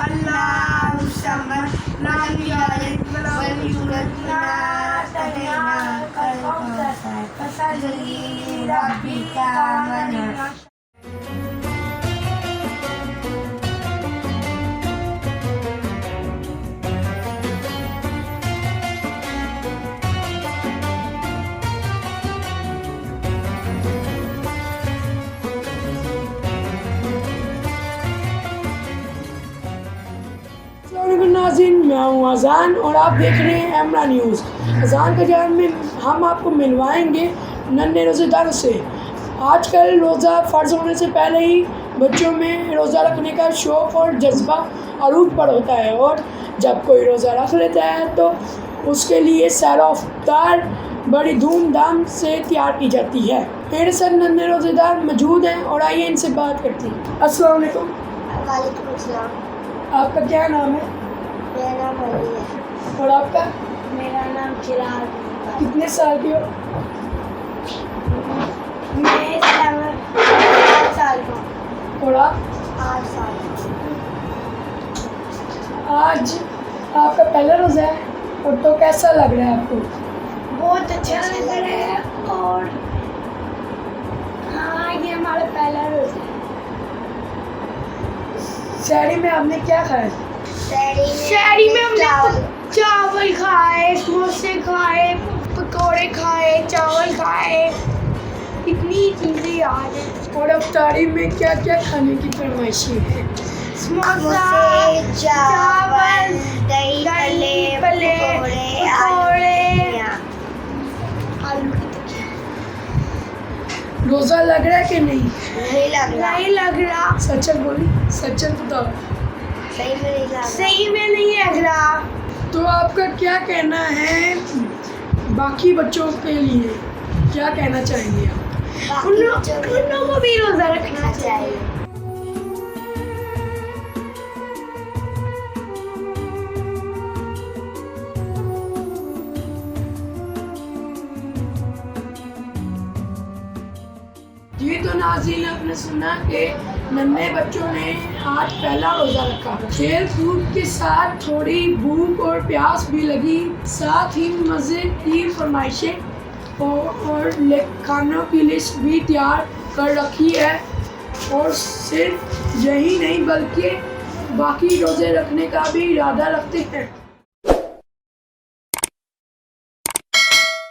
अल्लाहु समद लम यलिद वलम यूलद फसल्ली लिरब्बिका वनहर। नाज़रीन, मैं हूँ अज़ान और आप देख रहे हैं एमरा न्यूज़। अज़ान के जान में हम आपको मिलवाएंगे नन्हे रोज़ेदारों से। आजकल रोज़ा फ़र्ज़ होने से पहले ही बच्चों में रोज़ा रखने का शौक़ और जज्बा अरूज पर होता है, और जब कोई रोज़ा रख लेता है तो उसके लिए सारा इफ्तार बड़ी धूमधाम से तैयार की जाती है। मेरे साथ नन्हे रोज़ेदार मौजूद हैं और आइए इनसे बात करते हैं। अस्सलाम वालेकुम। वालेकुम अस्सलाम। आपका क्या नाम है? मेरा नाम अली है। और आपका? मेरा नाम चिराग। कितने साल के हो? मैं 7 साल का। और आप? 8 साल। आज आपका पहला रोज़ा है, और तो कैसा लग रहा है आपको? बहुत अच्छा लग रहा है। और हाँ, ये हमारा पहला रोज़ा है। शहरी में आपने क्या खाया? शहरी में हमने चावल खाए, समोसे खाए, पकौड़े खाए, चावल खाए, इतनी चीज़ें याद है। और इफ्तारी में क्या क्या खाने की फरमाइशी है? समोसा, चावल, दही भल्ले, पकौड़े, आलू की टिक्की। रोज़ा लग रहा है कि नहीं? नहीं लग रहा। सच बोली, सच बताओ। सही में नहीं लग रहा। तो आपका क्या कहना है बाकी बच्चों के लिए, क्या कहना चाहेंगे आप? उन लोगों को भी रोज़ा रखना चाहिए। जी, तो नाज़रीन, आपने सुना कि नन्हे बच्चों ने आज पहला रोज़ा रखा। खेल कूद के साथ थोड़ी भूख और प्यास भी लगी, साथ ही मज़े की फरमाइशें और खानों की लिस्ट भी तैयार कर रखी है। और सिर्फ यही नहीं बल्कि बाकी रोज़े रखने का भी इरादा रखते हैं।